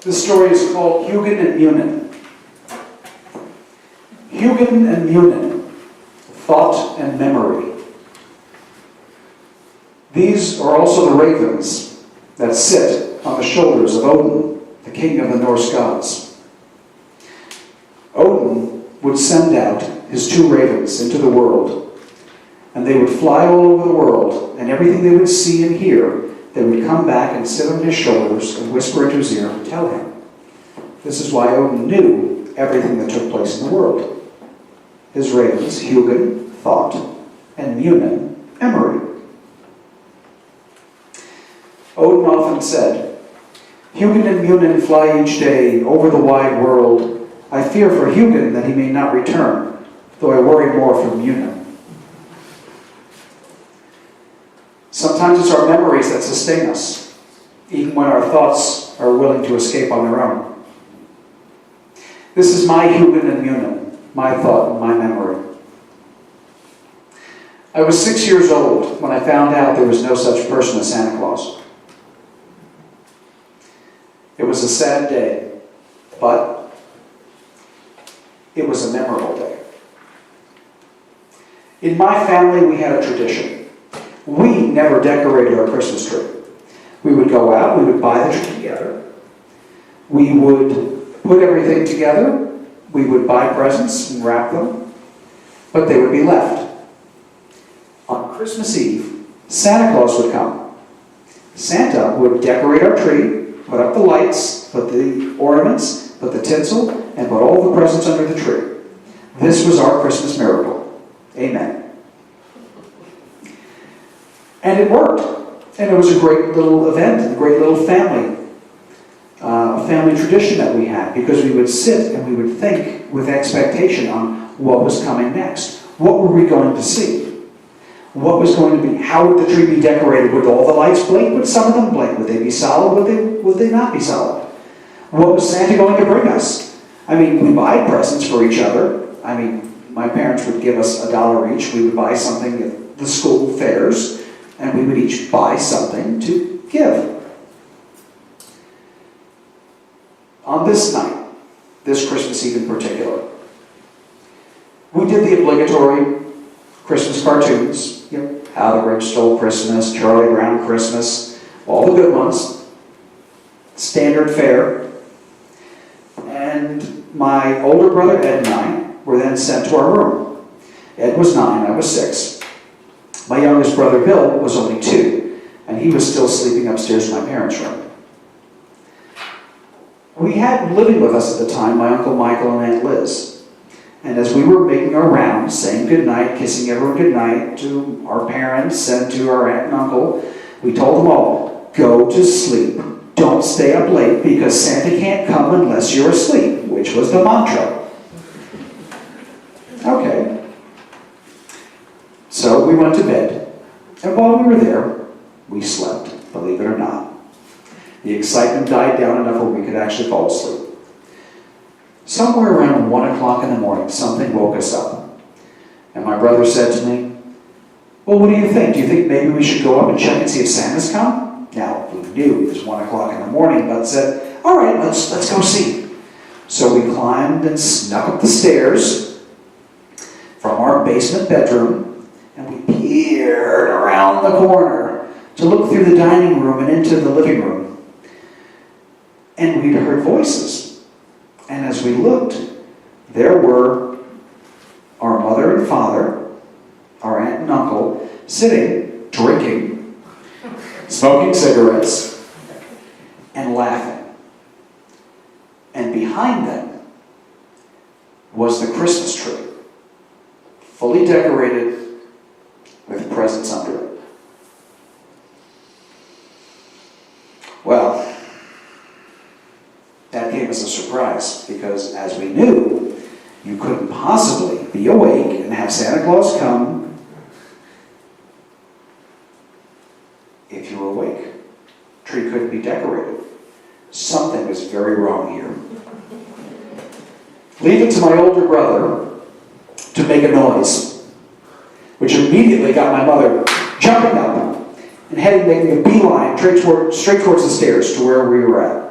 This story is called Hugin and Munin. Hugin and Munin, thought and memory. These are also the ravens that sit on the shoulders of Odin, the king of the Norse gods. Odin would send out his two ravens into the world, and they would fly all over the world, and everything they would see and hear, they would come back and sit on his shoulders and whisper into his ear and tell him. This is why Odin knew everything that took place in the world. His ravens, Hugin, thought, and Munin, memory. Odin often said, Hugin and Munin fly each day over the wide world. I fear for Hugin that he may not return, though I worry more for Munin. Sometimes it's our memories that sustain us, even when our thoughts are willing to escape on their own. This is my Hugin and Munin, my thought and my memory. I was 6 years old when I found out there was no such person as Santa Claus. It was a sad day, but it was a memorable day. In my family, we had a tradition. We never decorated our Christmas tree. We would go out, we would buy the tree together. We would put everything together. We would buy presents and wrap them, but they would be left. On Christmas Eve, Santa Claus would come. Santa would decorate our tree, put up the lights, put the ornaments, put the tinsel, and put all the presents under the tree. This was our Christmas miracle. Amen. And it worked. And it was a great little event, a great little family tradition that we had, because we would sit and we would think with expectation on what was coming next. What were we going to see? What was going to be? How would the tree be decorated? Would all the lights blink? Would some of them blink? Would they be solid? Would they not be solid? What was Santa going to bring us? I mean, we buy presents for each other. I mean, my parents would give us $1 each. We would buy something at the school fairs, and we would each buy something to give. On this night, this Christmas Eve in particular, we did the obligatory Christmas cartoons. How the Grinch Stole Christmas, Charlie Brown Christmas, all the good ones. Standard fare. And my older brother Ed and I were then sent to our room. Ed was 9, I was 6. My youngest brother Bill was only 2, and he was still sleeping upstairs in my parents' room. We had living with us at the time my Uncle Michael and Aunt Liz. And as we were making our rounds, saying goodnight, kissing everyone goodnight to our parents and to our aunt and uncle, we told them all, go to sleep. Don't stay up late, because Santa can't come unless you're asleep, which was the mantra. Okay. So we went to bed. And while we were there, we slept, believe it or not. The excitement died down enough where we could actually fall asleep. Somewhere around 1 o'clock in the morning, something woke us up. And my brother said to me, well, what do you think? Do you think maybe we should go up and check and see if Santa's come? Now, we knew it was 1 o'clock in the morning, but said, all right, let's go see. So we climbed and snuck up the stairs from our basement bedroom, and we peered around the corner to look through the dining room and into the living room. And we'd heard voices. And as we looked, there were our mother and father, our aunt and uncle, sitting, drinking, smoking cigarettes, and laughing. And behind them was the Christmas tree, fully decorated with presents under it. Well, that came as a surprise, because as we knew, you couldn't possibly be awake and have Santa Claus come if you were awake. Tree couldn't be decorated. Something was very wrong here. Leave it to my older brother to make a noise, which immediately got my mother jumping up and making a beeline straight towards the stairs to where we were at.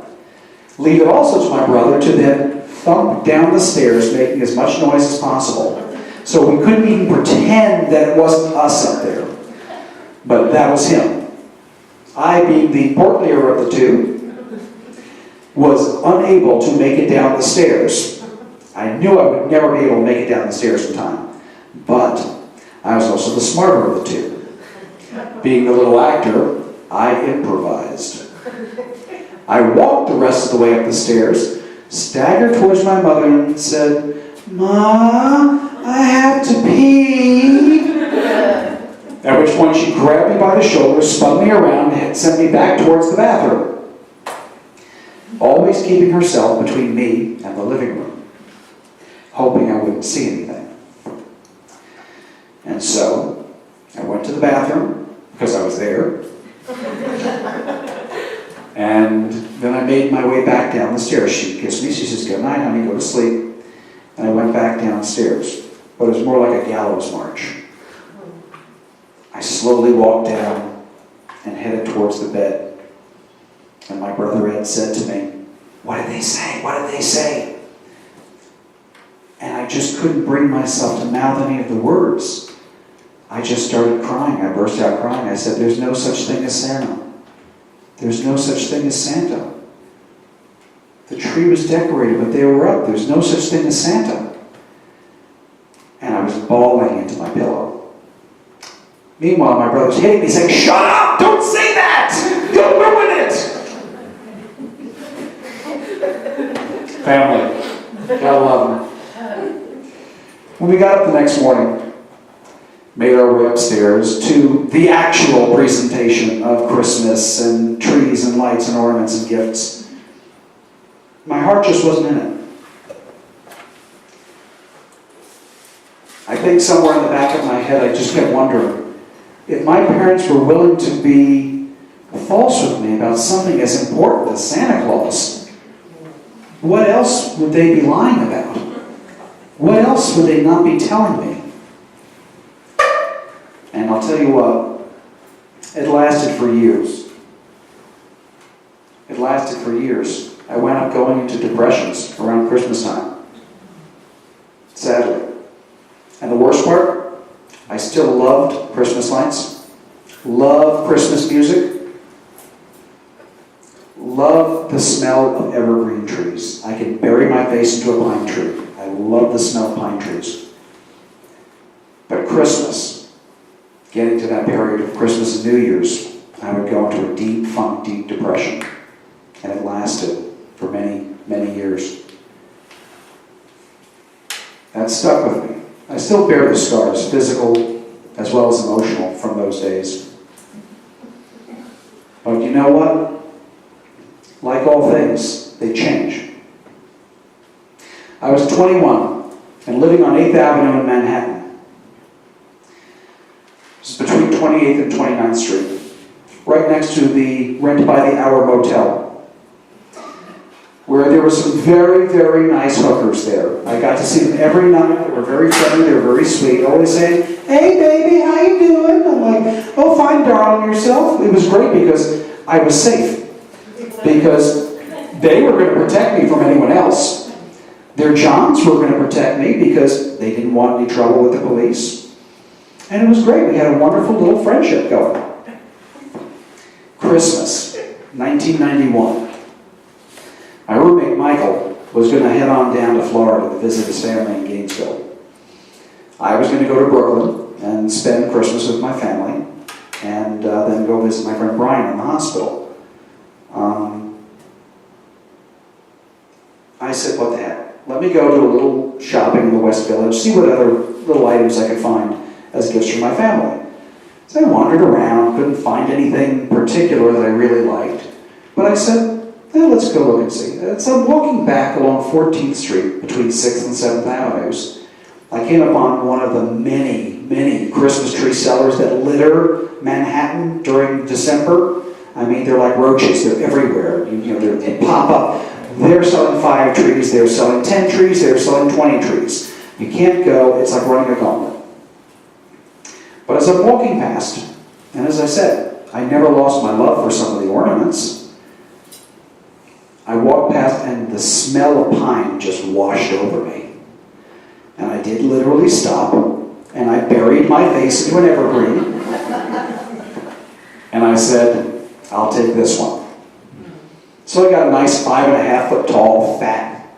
Leave it also to my brother to then thump down the stairs, making as much noise as possible. So we couldn't even pretend that it wasn't us up there. But that was him. I, being the portlier of the two, was unable to make it down the stairs. I knew I would never be able to make it down the stairs in time. But I was also the smarter of the two. Being the little actor, I improvised. I walked the rest of the way up the stairs, staggered towards my mother and said, "Ma, I have to pee." At which point she grabbed me by the shoulder, spun me around, and sent me back towards the bathroom, always keeping herself between me and the living room, hoping I wouldn't see anything. And so, I went to the bathroom, because I was there, and then I made my way back down the stairs. She kissed me, she says, "Good night, honey, go to sleep." And I went back downstairs, but it was more like a gallows march. I slowly walked down and headed towards the bed. And my brother Ed said to me, "What did they say? What did they say?" And I just couldn't bring myself to mouth any of the words. I just started crying. I burst out crying. I said, "There's no such thing as Santa. There's no such thing as Santa. The tree was decorated, but they were up. There's no such thing as Santa." And I was bawling into my pillow. Meanwhile, my brother's hitting me, saying, "Shut up! Don't say that! You'll ruin it!" Family. Gotta love them. When we got up the next morning, made our way upstairs to the actual presentation of Christmas and trees and lights and ornaments and gifts, my heart just wasn't in it. I think somewhere in the back of my head I just kept wondering, if my parents were willing to be false with me about something as important as Santa Claus, what else would they be lying about? What else would they not be telling me? And I'll tell you what, it lasted for years. It lasted for years. I wound up going into depressions around Christmas time. Sadly. And the worst part, I still loved Christmas lights, loved Christmas music, loved the smell of evergreen trees. I could bury my face into a pine tree. I love the smell of pine trees. But Christmas, getting to that period of Christmas and New Year's, I would go into a deep funk, deep depression. And it lasted for many, many years. That stuck with me. I still bear the scars, physical as well as emotional, from those days. But you know what? Like all things, they change. I was 21 and living on 8th Avenue in Manhattan. It's between 28th and 29th Street, right next to the Rent by the Hour motel, where there were some very, very nice hookers there. I got to see them every night. They were very friendly. They were very sweet. Always saying, "Hey, baby, how you doing?" I'm like, "Oh, fine, darling, yourself?" It was great because I was safe. Because they were going to protect me from anyone else. Their Johns were going to protect me because they didn't want any trouble with the police. And it was great. We had a wonderful little friendship going. Christmas, 1991. My roommate, Michael, was going to head on down to Florida to visit his family in Gainesville. I was going to go to Brooklyn and spend Christmas with my family, and then go visit my friend Brian in the hospital. I said, what the heck? Let me go do a little shopping in the West Village, see what other little items I could find as gifts for my family. So I wandered around, couldn't find anything particular that I really liked, but I said, let's go look and see. So I'm walking back along 14th Street between 6th and 7th Avenues. I came upon one of the many, many Christmas tree sellers that litter Manhattan during December. I mean, they're like roaches. They're everywhere. They pop up. They're selling 5 trees. They're selling 10 trees. They're selling 20 trees. You can't go. It's like running a gauntlet. But as I'm walking past, and as I said, I never lost my love for some of the ornaments. I walked past and the smell of pine just washed over me. And I did literally stop, and I buried my face into an evergreen. And I said, I'll take this one. So I got a nice 5.5 foot tall, fat,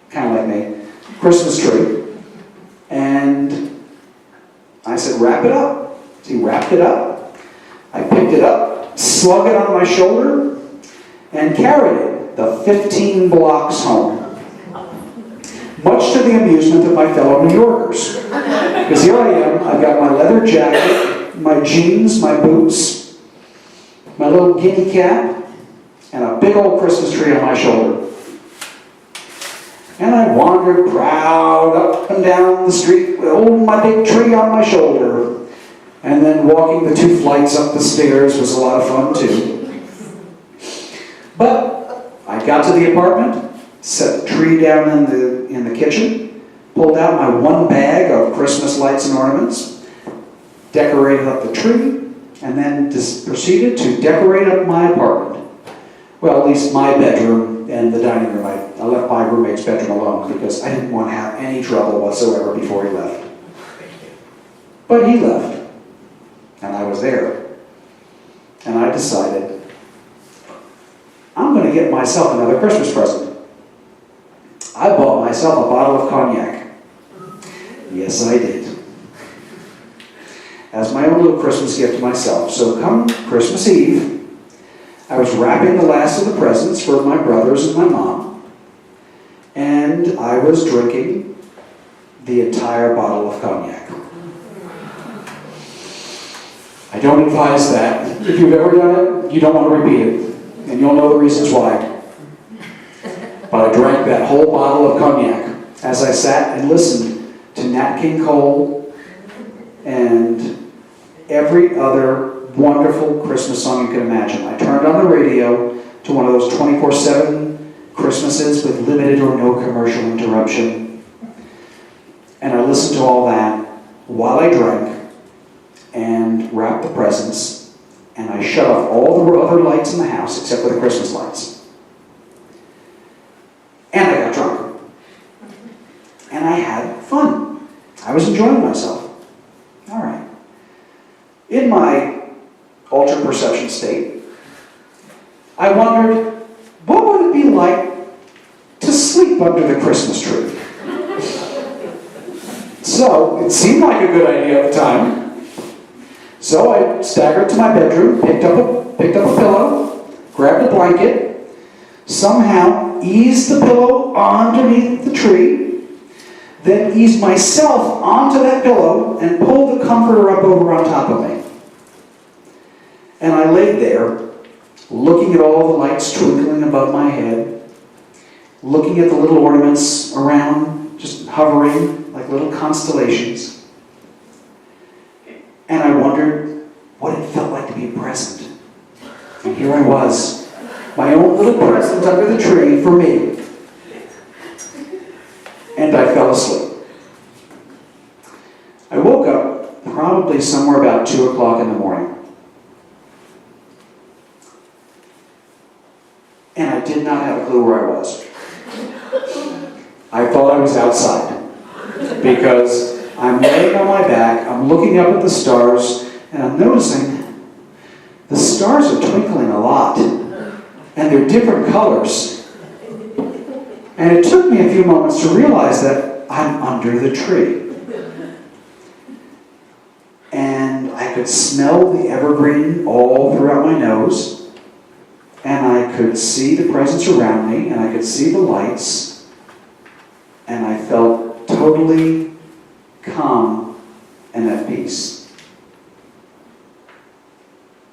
kind of like me, Christmas tree. And I said, wrap it up. So he wrapped it up. I picked it up, slung it on my shoulder, and carried it the 15 blocks home. Much to the amusement of my fellow New Yorkers. Because here I am, I've got my leather jacket, my jeans, my boots, my little guinea cap, and a big old Christmas tree on my shoulder. And I wandered proud up and down the street with holding my big tree on my shoulder. And then walking the 2 flights up the stairs was a lot of fun too. But I got to the apartment, set the tree down in the kitchen, pulled out my 1 bag of Christmas lights and ornaments, decorated up the tree, and then just proceeded to decorate up my apartment. Well, at least my bedroom and the dining room. I left my roommate's bedroom alone because I didn't want to have any trouble whatsoever before he left. But he left, and I was there. And I decided, I'm going to get myself another Christmas present. I bought myself a bottle of cognac. Yes, I did. As my own little Christmas gift to myself. So come Christmas Eve, I was wrapping the last of the presents for my brothers and my mom, and I was drinking the entire bottle of cognac. I don't advise that. If you've ever done it, you don't want to repeat it, and you'll know the reasons why. But I drank that whole bottle of cognac as I sat and listened to Nat King Cole and every other wonderful Christmas song you can imagine. I turned on the radio to one of those 24/7 Christmases with limited or no commercial interruption. And I listened to all that while I drank and wrapped the presents, and I shut off all the other lights in the house except for the Christmas lights. And I got drunk. And I had fun. I was enjoying myself. All right. In my altered perception state, I wondered, what would it be like to sleep under the Christmas tree? So, it seemed like a good idea at the time. So I staggered to my bedroom, picked up a pillow, grabbed a blanket, somehow eased the pillow underneath the tree, then eased myself onto that pillow and pulled the comforter up over on top of me. And I laid there, looking at all the lights twinkling above my head, looking at the little ornaments around, just hovering like little constellations. And I wondered what it felt like to be a present. And here I was, my own little present under the tree for me. And I fell asleep. I woke up probably somewhere about 2 o'clock in the morning. And I did not have a clue where I was. I thought I was outside. Because I'm laying on my back, I'm looking up at the stars, and I'm noticing the stars are twinkling a lot. And they're different colors. And it took me a few moments to realize that I'm under the tree. And I could smell the evergreen all throughout my nose. And I could see the presents around me, and I could see the lights, and I felt totally calm and at peace.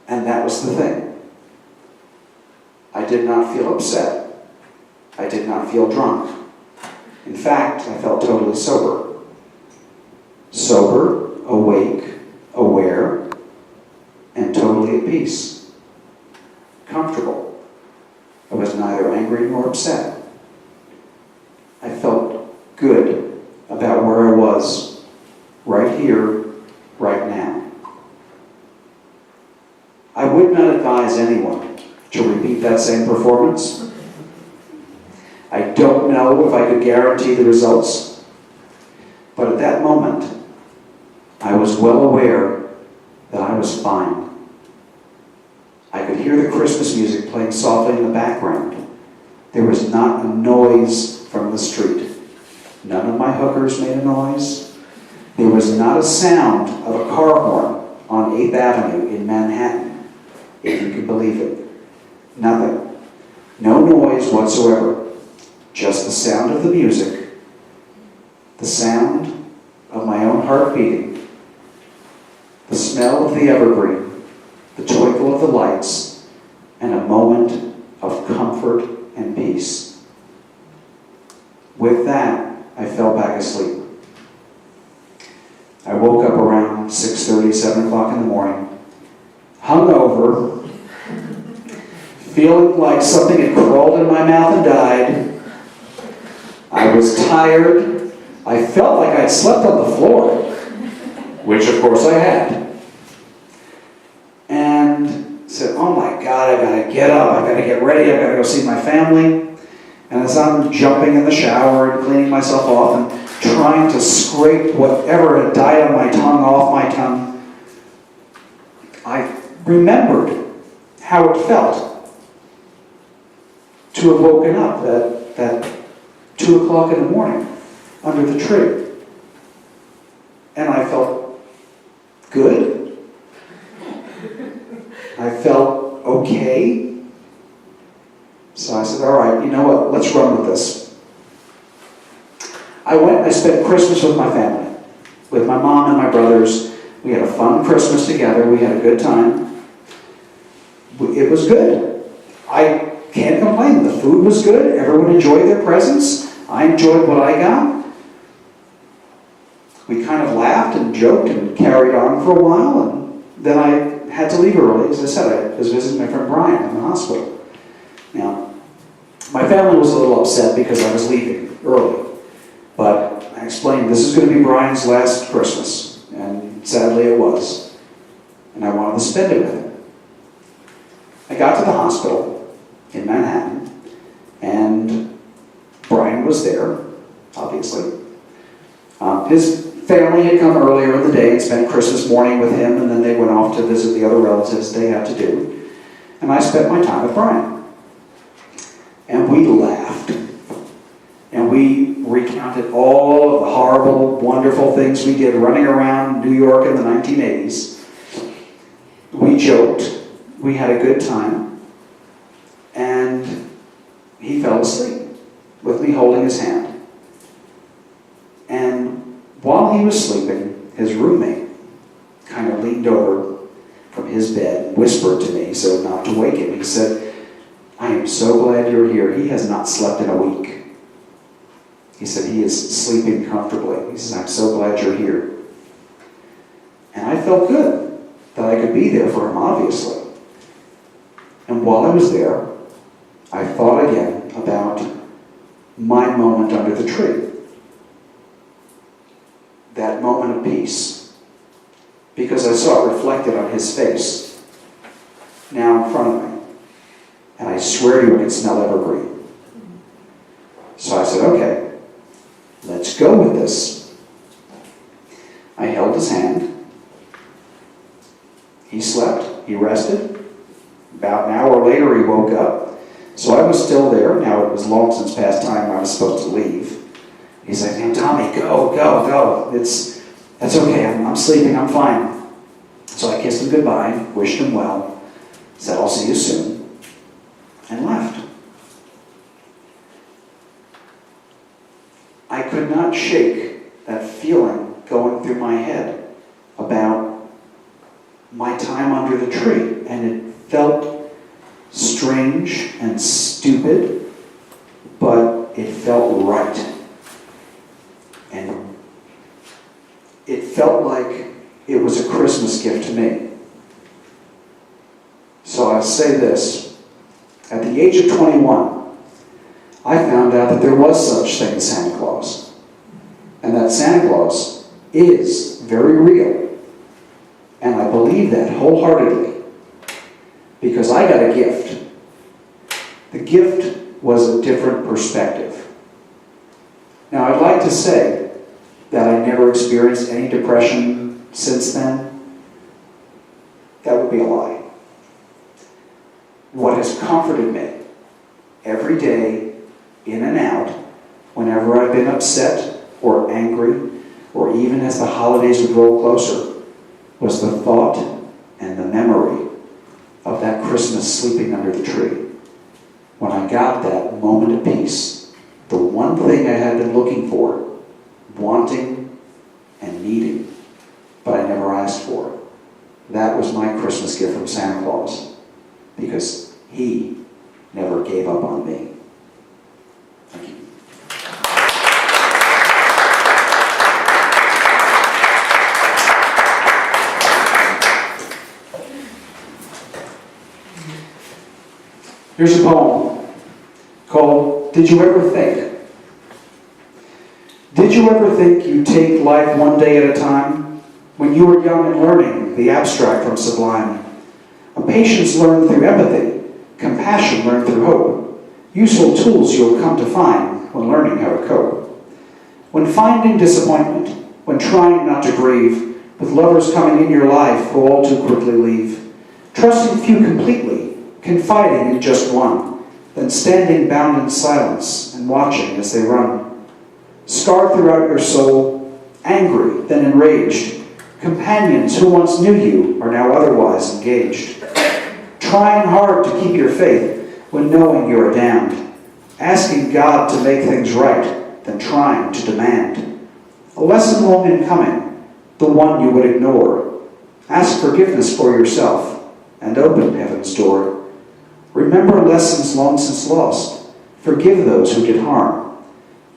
And that was the thing. I did not feel upset. I did not feel drunk. In fact, I felt totally sober. Sober, awake, aware, and totally at peace. Comfortable. I was neither angry nor upset. I felt good about where I was, right here, right now. I would not advise anyone to repeat that same performance, don't know if I could guarantee the results, but at that moment, I was well aware that I was fine. I could hear the Christmas music playing softly in the background. There was not a noise from the street. None of my hookers made a noise. There was not a sound of a car horn on 8th Avenue in Manhattan, if you can believe it. Nothing. No noise whatsoever. Just the sound of the music, the sound of my own heart beating, the smell of the evergreen, the twinkle of the lights, and a moment of comfort and peace. With that, I fell back asleep. I woke up around 6:30, 7 o'clock in the morning, hungover, feeling like something had crawled in my mouth and died. I was tired. I felt like I'd slept on the floor, which of course I had. And said, oh my God, I gotta get up, I gotta get ready, I gotta go see my family. And as I'm jumping in the shower and cleaning myself off and trying to scrape whatever had died on my tongue off my tongue, I remembered how it felt to have woken up at 2 o'clock in the morning under the tree. And I felt good. I felt okay. So I said, all right, you know what, let's run with this. I spent Christmas with my family, with my mom and my brothers. We had a fun Christmas together. We had a good time. It was good. I can't complain. The food was good. Everyone enjoyed their presents. I enjoyed what I got. We kind of laughed and joked and carried on for a while, and then I had to leave early. As I said, I was visiting my friend Brian in the hospital. Now, my family was a little upset because I was leaving early, but I explained this is going to be Brian's last Christmas, and sadly it was, and I wanted to spend it with him. I got to the hospital in Manhattan, and Brian was there, obviously. His family had come earlier in the day and spent Christmas morning with him, and then they went off to visit the other relatives they had to do. And I spent my time with Brian. And we laughed. And we recounted all of the horrible, wonderful things we did running around New York in the 1980s. We joked. We had a good time. And he fell asleep with me holding his hand. And while he was sleeping, his roommate kind of leaned over from his bed and whispered to me so not to wake him. He said, I am so glad you're here. He has not slept in a week. He said he is sleeping comfortably. He says, I'm so glad you're here. And I felt good that I could be there for him, obviously. And while I was there, I thought again about my moment under the tree. That moment of peace. Because I saw it reflected on his face, now in front of me. And I swear to you, I could smell evergreen. So I said, okay, let's go with this. I held his hand. He slept. He rested. About an hour later, he woke up. So I was still there. Now it was long since past time I was supposed to leave. He's like, hey, Tommy, go. That's okay. I'm sleeping. I'm fine. So I kissed him goodbye, wished him well, said, I'll see you soon, and left. I could not shake that feeling going through my head about my time under the tree, and it felt strange and stupid, but it felt right. And it felt like it was a Christmas gift to me. So I'll say this. At the age of 21, I found out that there was such thing as Santa Claus. And that Santa Claus is very real. And I believe that wholeheartedly. Because I got a gift. The gift was a different perspective. Now, I'd like to say that I never experienced any depression since then. That would be a lie. What has comforted me every day, in and out, whenever I've been upset or angry, or even as the holidays would roll closer, was the thought and the memory of that Christmas sleeping under the tree. When I got that moment of peace, the one thing I had been looking for, wanting and needing, but I never asked for. That was my Christmas gift from Santa Claus, because he never gave up on me. Thank you. Here's a poem called Did You Ever Think? Did you ever think you'd take life one day at a time? When you were young and learning the abstract from sublime. A patience learned through empathy, compassion learned through hope. Useful tools you'll come to find when learning how to cope. When finding disappointment, when trying not to grieve, with lovers coming in your life who all too quickly leave. Trusting few completely, confiding in just one, then standing bound in silence and watching as they run. Scarred throughout your soul, angry, then enraged. Companions who once knew you are now otherwise engaged. Trying hard to keep your faith when knowing you are damned. Asking God to make things right, then trying to demand. A lesson long in coming, the one you would ignore. Ask forgiveness for yourself and open heaven's door. Remember lessons long since lost. Forgive those who did harm.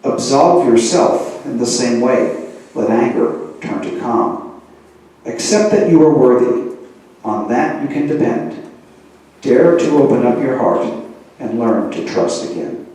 Absolve yourself in the same way. Let anger turn to calm. Accept that you are worthy. On that you can depend. Dare to open up your heart and learn to trust again.